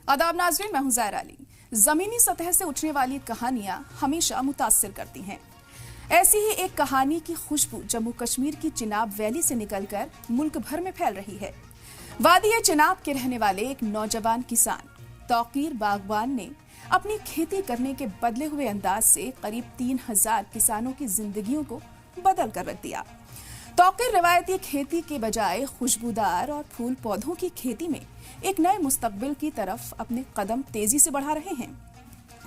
आदाब नाज़रीन, मैं हूं ज़ाहिरा अली। जमीनी सतह से उठने वाली कहानियां हमेशा मुतासिर करती हैं। ऐसी ही एक कहानी की खुशबू जम्मू कश्मीर की चिनाब वैली से निकलकर मुल्क भर में फैल रही है। वादी चिनाब के रहने वाले एक नौजवान किसान तौकीर बागवान ने अपनी खेती करने के बदले हुए अंदाज से करीब 3000 किसानों की जिंदगियों को बदल कर रख दिया। तौकीर रिवायती खेती के बजाय खुशबूदार और फूल पौधों की खेती में एक नए मुस्तकबिल की तरफ अपने कदम तेजी से बढ़ा रहे हैं।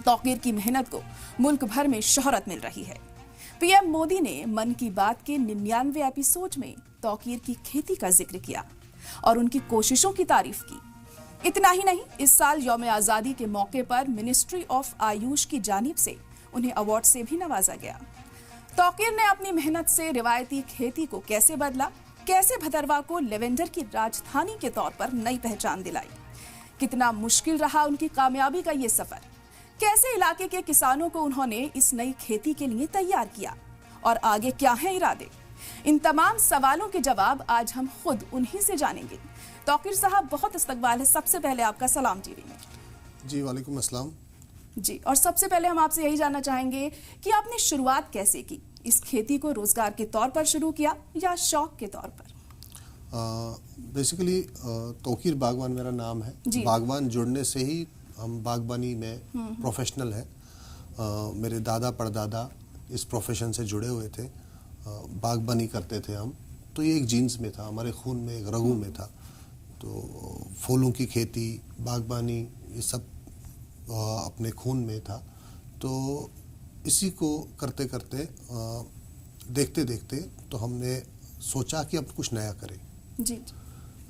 तौकीर की मेहनत को मुल्क भर में शोहरत मिल रही है। पीएम मोदी ने मन की बात के 99वें एपिसोड में तौकीर की खेती का जिक्र किया और उनकी कोशिशों की तारीफ की। इतना ही नहीं, इस साल यौम आजादी के मौके पर मिनिस्ट्री ऑफ आयुष की जानिब से उन्हें अवार्ड से भी नवाजा गया। तौकीर ने अपनी मेहनत से रिवायती खेती को कैसे बदला, कैसे भदरवा को लेवेंडर की राजधानी के तौर पर नई पहचान दिलाई, कितना मुश्किल रहा उनकी कामयाबी का ये सफर, कैसे इलाके के किसानों को उन्होंने इस नई खेती के लिए तैयार किया और आगे क्या हैं इरादे, इन तमाम सवालों के जवाब आज हम खुद उन्हीं से जानेंगे। तौकीर साहब, बहुत इस्तकबाल है। सबसे पहले आपका सलाम टीवी में। जी, वालेकुम अस्सलाम जी। और सबसे पहले हम आपसे यही जानना चाहेंगे कि आपने शुरुआत कैसे की? इस खेती को रोजगार के तौर पर शुरू किया या शौक के तौर पर? बेसिकली तौकीर बागवान मेरा नाम है। बागवान जुड़ने से ही हम बागबानी में प्रोफेशनल है। मेरे दादा परदादा इस प्रोफेशन से जुड़े हुए थे, बागबानी करते थे हम। तो ये एक जीन्स में था, हमारे खून में, एक रगू में था। तो फूलों की खेती, बागबानी, ये सब अपने खून में था। तो इसी को करते करते देखते देखते तो हमने सोचा कि अब कुछ नया करें। जी।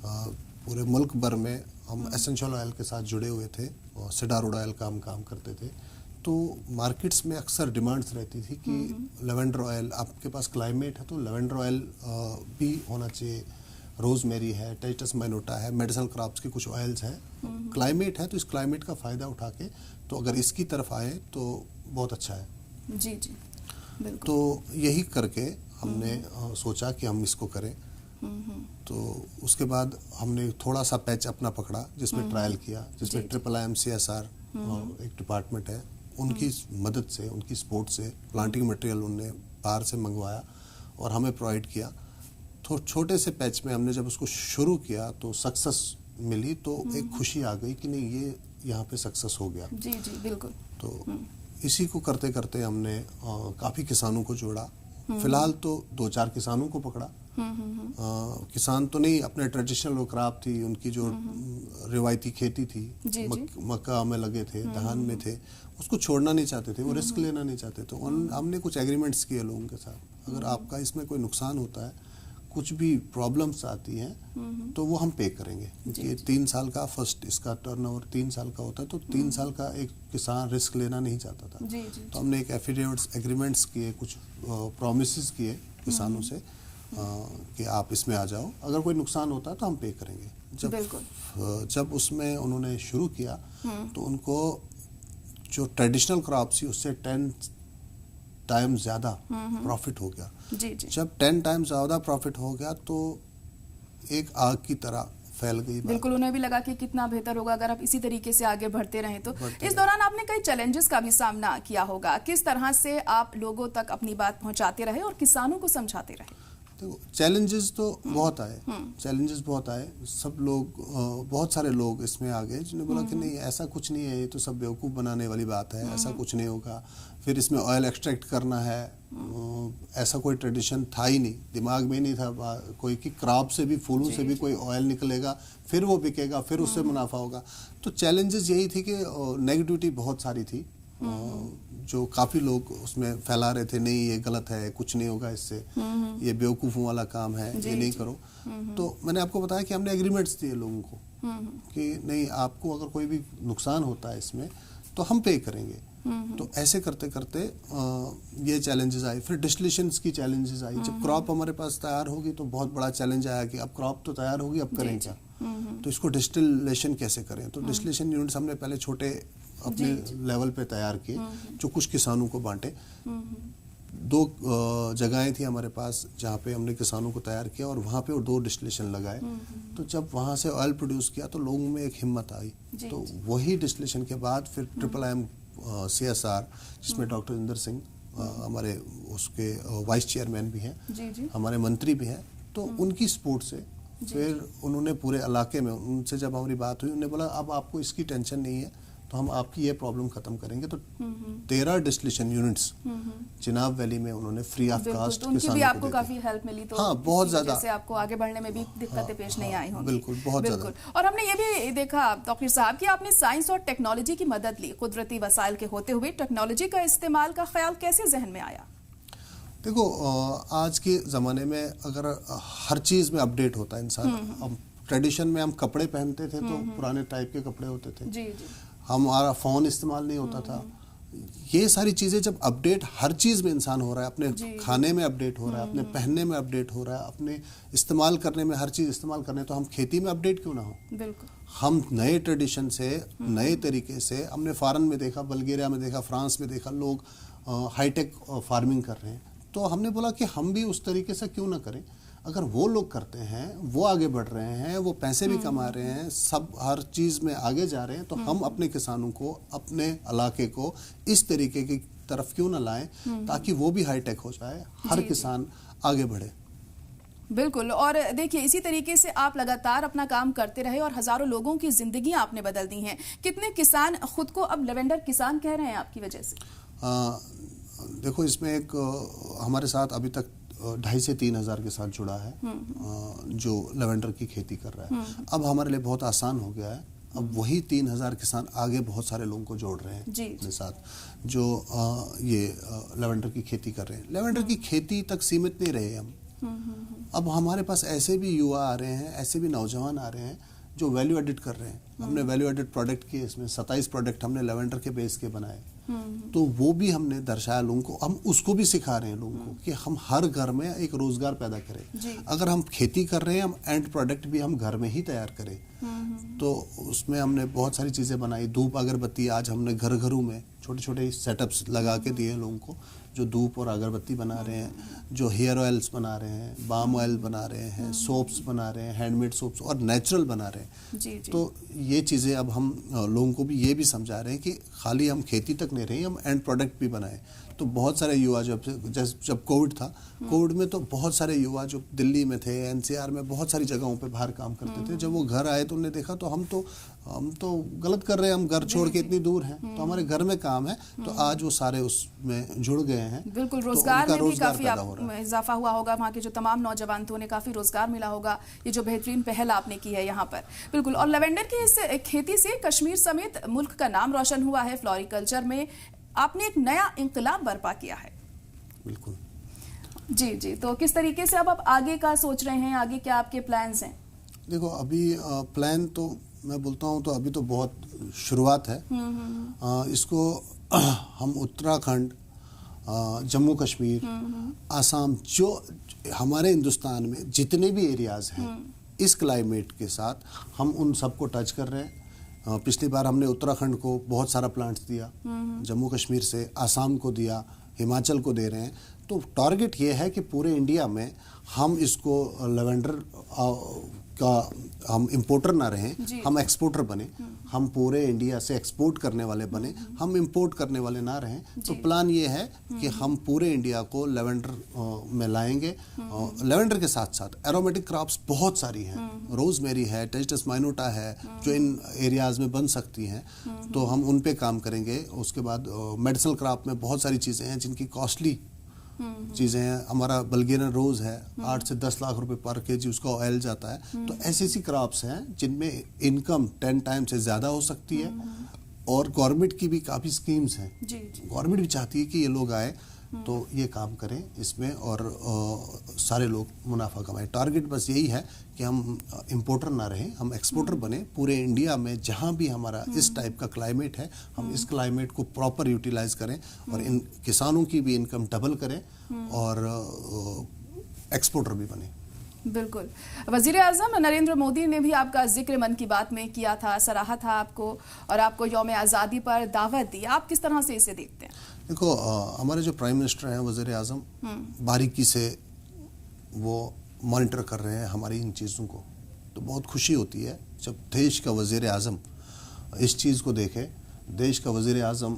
पूरे मुल्क भर में हम एसेंशियल ऑयल के साथ जुड़े हुए थे और सीडार ऑयल का हम काम करते थे। तो मार्केट्स में अक्सर डिमांड्स रहती थी कि लेवेंडर ऑयल, आपके पास क्लाइमेट है तो लेवेंडर ऑयल भी होना चाहिए, रोजमेरी है, टेस्टस माइनोटा है, मेडिसिनल क्रॉप्स के कुछ ऑयल्स हैं। क्लाइमेट है तो इस क्लाइमेट का फ़ायदा उठा के तो अगर इसकी तरफ आए तो बहुत अच्छा है। जी जी, बिल्कुल। तो यही करके हमने सोचा कि हम इसको करें। तो उसके बाद हमने थोड़ा सा पैच अपना पकड़ा जिसमें ट्रायल किया, जिसमें IIIMCSR एक डिपार्टमेंट है, उनकी मदद से, उनकी सपोर्ट से प्लांटिंग मटेरियल उनने बाहर से मंगवाया और हमें प्रोवाइड किया। तो छोटे से पैच में हमने जब उसको शुरू किया तो सक्सेस मिली, तो एक खुशी आ गई कि नहीं, ये यहाँ पे सक्सेस हो गया। जी जी, बिल्कुल। तो इसी को करते करते हमने काफ़ी किसानों को जोड़ा। फिलहाल तो 2-4 किसानों को पकड़ा। किसान तो नहीं, अपने ट्रेडिशनल क्रॉप थी, उनकी जो रिवायती खेती थी, मक्का में लगे थे, धान में थे, उसको छोड़ना नहीं चाहते थे, वो रिस्क लेना नहीं चाहते। तो हमने कुछ एग्रीमेंट्स किए लोगों के साथ, अगर आपका इसमें कोई नुकसान होता है, कुछ भी प्रॉब्लम्स आती हैं तो वो हम पे करेंगे। क्योंकि 3 साल का फर्स्ट इसका टर्नओवर 3 साल का होता है, तो 3 साल का एक किसान रिस्क लेना नहीं चाहता था। तो हमने एक एफिडेविट्स एग्रीमेंट्स किए, कुछ प्रॉमिसेस किए किसानों से कि आप इसमें आ जाओ, अगर कोई नुकसान होता है तो हम पे करेंगे। जब उसमें उन्होंने शुरू किया तो उनको जो ट्रेडिशनल क्रॉप थी उससे 10 टाइम्स ज़्यादा प्रॉफिट हो गया। जी जी। जब 10 टाइम्स ज़्यादा प्रॉफिट हो गया तो एक आग की तरह फैल गई। बिल्कुल, उन्हें भी लगा कि कितना बेहतर होगा अगर आप इसी तरीके से आगे बढ़ते रहें। तो इस दौरान आपने कई चैलेंजेस का भी सामना किया होगा। किस तरह से आप लोगों तक अपनी बात पहुंचाते रहे और किसानों को समझाते रहे? तो चैलेंजेस तो बहुत आए, चैलेंजेस बहुत आए। सब लोग, बहुत सारे लोग इसमें आ गए जिन्होंने बोला कि नहीं, ऐसा कुछ नहीं है, ये तो सब बेवकूफ़ बनाने वाली बात है, ऐसा कुछ नहीं होगा। फिर इसमें ऑयल एक्सट्रैक्ट करना है, ऐसा कोई ट्रेडिशन था ही नहीं, दिमाग में नहीं था कोई कि क्रॉप से भी, फूलों से भी कोई ऑयल निकलेगा, फिर वो बिकेगा, फिर उससे मुनाफा होगा। तो चैलेंजेस यही थी कि नेगेटिविटी बहुत सारी थी, जो काफ़ी लोग उसमें फैला रहे थे, नहीं ये गलत है, कुछ नहीं होगा इससे, ये बेवकूफ़ों वाला काम है, ये नहीं करो। तो मैंने आपको बताया कि हमने एग्रीमेंट्स दिए लोगों को कि नहीं, आपको अगर कोई भी नुकसान होता है इसमें तो हम पे करेंगे। तो ऐसे करते करते ये चैलेंजेस आए। फिर डिस्टिलेशंस की चैलेंजेस आई। जब क्रॉप हमारे पास तैयार होगी तो बहुत बड़ा चैलेंज आया कि अब क्रॉप तो तैयार होगी, अब करें क्या, तो इसको डिस्टिलेशन कैसे करें। तो डिस्टिलेशन यूनिट्स हमने पहले छोटे अपने लेवल पे तैयार किए, जो कुछ किसानों को बांटे। 2 जगहें थी हमारे पास जहाँ पे हमने किसानों को तैयार किया और वहाँ पे 2 डिस्टिलेशन लगाए। तो जब वहाँ से ऑयल प्रोड्यूस किया तो लोगों में एक हिम्मत आई। तो वही डिस्टिलेशन के बाद फिर IIIM CSR, जिसमें डॉक्टर इंदर सिंह हमारे उसके वाइस चेयरमैन भी हैं, हमारे मंत्री भी हैं, तो उनकी सपोर्ट से फिर उन्होंने पूरे इलाके में, उनसे जब हमारी बात हुई, उन्होंने बोला अब आपको इसकी टेंशन नहीं है तो हम आपकी ये प्रॉब्लम खत्म करेंगे। तो 13 डिस्टिलेशन यूनिट्स चिनाब वैली में उन्होंने फ्री ऑफ कास्ट तो उनकी भी आपको काफी हेल्प मिली। तो हाँ, बहुत ज्यादा, जैसे आपको आगे बढ़ने में भी दिक्कतें पेश नहीं आई होंगी। बिल्कुल, बहुत ज्यादा। और हमने ये भी देखा डॉक्टर साहब कि आपने साइंस और टेक्नोलॉजी की मदद ली। कुदरती वसाइल के होते हुए टेक्नोलॉजी का इस्तेमाल का ख्याल कैसे जहन में आया? देखो, आज के ज़माने में अगर हर चीज़ में अपडेट होता है इंसान। अब ट्रेडिशन में हम कपड़े पहनते थे तो पुराने टाइप के कपड़े होते थे, जी। हमारा फ़ोन इस्तेमाल नहीं होता था। ये सारी चीज़ें जब अपडेट हर चीज़ में इंसान हो रहा है, अपने खाने में अपडेट हो रहा है, अपने पहनने में अपडेट हो रहा है, अपने इस्तेमाल करने में, हर चीज़ इस्तेमाल करने, तो हम खेती में अपडेट क्यों ना हो? बिल्कुल। हम नए ट्रेडिशन से, नए तरीके से, हमने फॉरेन में देखा, बल्गेरिया में देखा, फ्रांस में देखा, लोग हाईटेक फार्मिंग कर रहे हैं। तो हमने बोला कि हम भी उस तरीके से क्यों ना करें। अगर वो लोग करते हैं, वो आगे बढ़ रहे हैं, वो पैसे भी कमा रहे हैं, सब हर चीज़ में आगे जा रहे हैं, तो हम अपने किसानों को, अपने इलाके को इस तरीके की तरफ क्यों ना लाएं ताकि वो भी हाईटेक हो जाए, हर किसान आगे बढ़े। बिल्कुल। और देखिए, इसी तरीके से आप लगातार अपना काम करते रहे और हजारों लोगों की जिंदगी आपने बदल दी हैं। कितने किसान खुद को अब लेवेंडर किसान कह रहे हैं आपकी वजह से? देखो, इसमें एक हमारे साथ अभी तक 2,500 से 3,000 के साथ जुड़ा है जो लेवेंडर की खेती कर रहा है। अब हमारे लिए बहुत आसान हो गया है। अब वही 3,000 किसान आगे बहुत सारे लोगों को जोड़ रहे हैं अपने साथ, जो ये लेवेंडर की खेती कर रहे हैं। लेवेंडर की खेती तक सीमित नहीं रहे हम। अब हमारे पास ऐसे भी युवा आ रहे हैं, ऐसे भी नौजवान आ रहे हैं जो वैल्यू एडिट कर रहे हैं। हमने वैल्यू एडिट प्रोडक्ट किए, इसमें 27 प्रोडक्ट हमने लेवेंडर के बेस के बनाए। तो वो भी हमने दर्शाया लोगों को, हम उसको भी सिखा रहे हैं लोगों को कि हम हर घर में एक रोजगार पैदा करें। अगर हम खेती कर रहे हैं, हम एंड प्रोडक्ट भी हम घर में ही तैयार करें। तो उसमें हमने बहुत सारी चीज़ें बनाई। धूप अगरबत्ती आज हमने घर घरों में छोटे छोटे सेटअप्स लगा के दिए लोगों को, जो धूप और अगरबत्ती बना रहे हैं, जो हेयर ऑयल्स बना रहे हैं, बाम ऑयल बना रहे हैं, सोप्स बना रहे हैं, हैंडमेड सोप्स और नेचुरल बना रहे हैं। तो ये चीज़ें अब हम लोगों को भी ये भी समझा रहे हैं कि खाली हम खेती तक नहीं रहे, हम एंड प्रोडक्ट भी बनाएं। तो बहुत सारे युवा जब कोविड था, कोविड में तो बहुत सारे युवा जो दिल्ली में थे, NCR में बहुत सारी जगहों पे बाहर काम करते थे, जब वो घर आए तो उन्होंने देखा तो हम तो गलत कर रहे हैं, हम घर छोड़ के इतनी दूर हैं, तो हमारे घर में काम है। तो आज वो सारे उसमें जुड़ गए हैं। बिल्कुल, रोजगार में भी काफी इजाफा हुआ होगा। वहाँ के जो तमाम नौजवान थे उन्हें काफी रोजगार मिला होगा। ये जो बेहतरीन पहल आपने की है यहाँ पर, बिल्कुल। और लेवेंडर की इस खेती से कश्मीर समेत मुल्क का नाम रोशन हुआ है। फ्लोरिकल्चर में आपने एक नया इंकलाब बर्पा किया है। बिल्कुल जी। तो किस तरीके से अब आप आगे का सोच रहे हैं? आगे क्या आपके प्लान्स हैं? देखो, अभी प्लान तो मैं बोलता हूँ तो अभी तो बहुत शुरुआत है। इसको हम उत्तराखंड, जम्मू कश्मीर, आसाम, जो हमारे हिंदुस्तान में जितने भी एरियाज हैं, इस क्लाइमेट के साथ हम उन सबको टच कर रहे हैं। पिछली बार हमने उत्तराखंड को बहुत सारा प्लांट्स दिया, जम्मू कश्मीर से आसाम को दिया, हिमाचल को दे रहे हैं। तो टारगेट ये है कि पूरे इंडिया में हम इसको लेवेंडर का हम इंपोर्टर ना रहें, हम एक्सपोर्टर बने। हम पूरे इंडिया से एक्सपोर्ट करने वाले बने, हम इंपोर्ट करने वाले ना रहें। तो प्लान ये है कि हम पूरे इंडिया को लेवेंडर में लाएंगे। लेवेंडर के साथ साथ एरोमेटिक क्रॉप्स बहुत सारी हैं, रोजमेरी है, टेस्टस माइनोटा है, जो इन एरियाज में बन सकती हैं, तो हम उन पे काम करेंगे। उसके बाद मेडिसिनल क्रॉप में बहुत सारी चीज़ें हैं जिनकी कॉस्टली चीज़ें हैं। हमारा बल्गेरियन रोज है, 8 से 10 लाख रुपए पर केजी उसका ऑयल जाता है। तो ऐसी क्रॉप्स हैं जिनमें इनकम 10 टाइम से ज़्यादा हो सकती है। और गवर्नमेंट की भी काफ़ी स्कीम्स हैं। गवर्नमेंट भी चाहती है कि ये लोग आए तो ये काम करें इसमें और सारे लोग मुनाफा कमाएं। टारगेट बस यही है कि हम इंपोर्टर ना रहें, हम एक्सपोर्टर बने। पूरे इंडिया में जहाँ भी हमारा इस टाइप का क्लाइमेट है, हम इस क्लाइमेट को प्रॉपर यूटिलाइज करें और इन किसानों की भी इनकम डबल करें और एक्सपोर्टर भी बने। बिल्कुल। वजीर आजम नरेंद्र मोदी ने भी आपका जिक्र मन की बात में किया था, सराहा था आपको और आपको यौम आज़ादी पर दावत दी। आप किस तरह से इसे देखते हैं? देखो, हमारे जो प्राइम मिनिस्टर हैं, वजीर आजम बारीकी से वो मॉनिटर कर रहे हैं हमारी इन चीज़ों को, तो बहुत खुशी होती है जब देश का वजीर आजम इस चीज़ को देखे। देश का वजीर आजम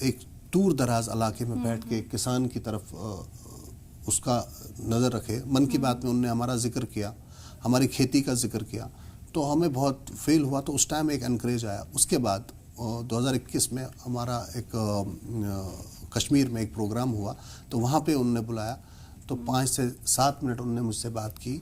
एक दूर दराज इलाके में बैठ के किसान की तरफ उसका नज़र रखे। मन की बात में उनने हमारा जिक्र किया, हमारी खेती का जिक्र किया, तो हमें बहुत फील हुआ। तो उस टाइम एक एनकरेज आया। उसके बाद 2021 में हमारा एक कश्मीर में एक प्रोग्राम हुआ, तो वहाँ पे उन्होंने बुलाया, तो 5 से 7 मिनट उन्होंने मुझसे बात की।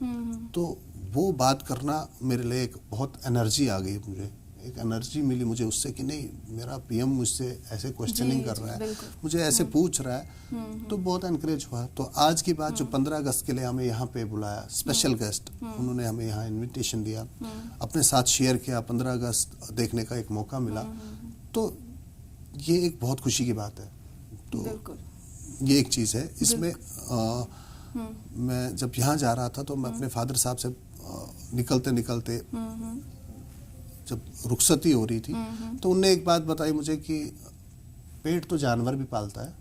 तो वो बात करना मेरे लिए एक बहुत एनर्जी आ गई, मुझे एक एनर्जी मिली मुझे उससे कि नहीं, मेरा पीएम मुझसे ऐसे क्वेश्चनिंग कर रहा है, मुझे ऐसे पूछ रहा है, तो बहुत एनकरेज हुआ। तो आज की बात जो 15 अगस्त के लिए हमें यहाँ पे बुलाया, स्पेशल गेस्ट, उन्होंने हमें यहाँ इनविटेशन दिया, अपने साथ शेयर किया, 15 अगस्त देखने का एक मौका मिला, तो ये एक बहुत खुशी की बात है। तो ये एक चीज़ है। इसमें मैं जब यहाँ जा रहा था तो मैं अपने फादर साहब से निकलते निकलते जब रुखसती हो रही थी, तो उनने एक बात बताई मुझे कि पेट तो जानवर भी पालता है,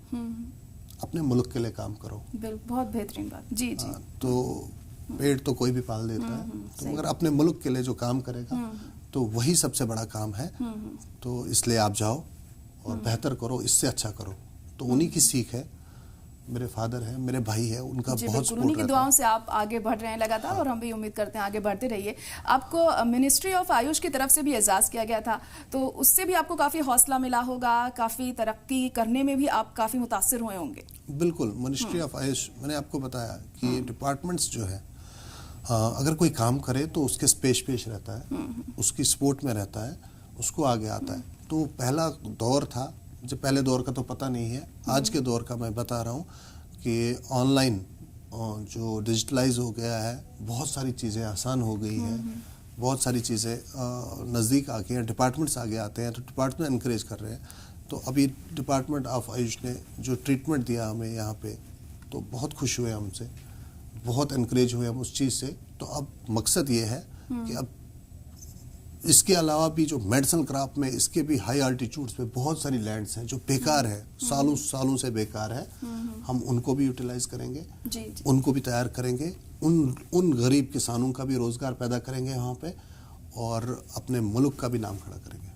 अपने मुल्क के लिए काम करो। बहुत बेहतरीन बात। जी जी। तो पेट तो कोई भी पाल देता है, तो मगर अपने मुल्क के लिए जो काम करेगा तो वही सबसे बड़ा काम है। तो इसलिए आप जाओ और बेहतर करो, इससे अच्छा करो। तो उन्हीं की सीख है। मेरे फादर हैं, मेरे भाई है, उनका बहुत सपोर्ट उन्हीं की दुआओं से आप आगे बढ़ रहे हैं लगातार, और हम भी उम्मीद करते हैं आगे बढ़ते रहिए। आपको मिनिस्ट्री ऑफ आयुष की तरफ से भी एजाज़ किया गया था, तो उससे भी आपको काफ़ी हौसला मिला होगा, काफ़ी तरक्की करने में भी आप काफ़ी मुतासिर हुए होंगे। बिल्कुल। मिनिस्ट्री ऑफ आयुष, मैंने आपको बताया कि डिपार्टमेंट्स जो है, अगर कोई काम करे तो उसके पेश रहता है, उसकी सपोर्ट में रहता है, उसको आगे आता है। तो पहला दौर था, जो पहले दौर का तो पता नहीं है, आज के दौर का मैं बता रहा हूँ कि ऑनलाइन जो डिजिटलाइज हो गया है, बहुत सारी चीज़ें आसान हो गई है, बहुत सारी चीज़ें नज़दीक आ गई हैं, डिपार्टमेंट्स आगे आते हैं, तो डिपार्टमेंट इनकरेज कर रहे हैं। तो अभी डिपार्टमेंट ऑफ आयुष ने जो ट्रीटमेंट दिया हमें यहाँ पे, तो बहुत खुश हुए हमसे, बहुत इनकरेज हुए हम उस चीज़ से। तो अब मकसद ये है कि अब इसके अलावा भी जो मेडिसिनल क्रॉप में, इसके भी हाई आल्टीट्यूड्स पे बहुत सारी लैंड्स हैं जो बेकार है, सालों से बेकार है, हम उनको भी यूटिलाइज करेंगे, उनको भी तैयार करेंगे, उन गरीब किसानों का भी रोजगार पैदा करेंगे यहाँ पे, और अपने मुल्क का भी नाम खड़ा करेंगे।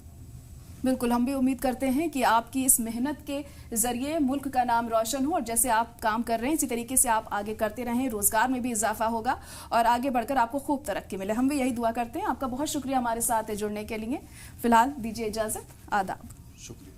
बिल्कुल, हम भी उम्मीद करते हैं कि आपकी इस मेहनत के जरिए मुल्क का नाम रोशन हो, और जैसे आप काम कर रहे हैं इसी तरीके से आप आगे करते रहें, रोजगार में भी इजाफा होगा और आगे बढ़कर आपको खूब तरक्की मिले। हम भी यही दुआ करते हैं। आपका बहुत शुक्रिया हमारे साथ जुड़ने के लिए। फिलहाल दीजिए इजाजत। आदाब। शुक्रिया।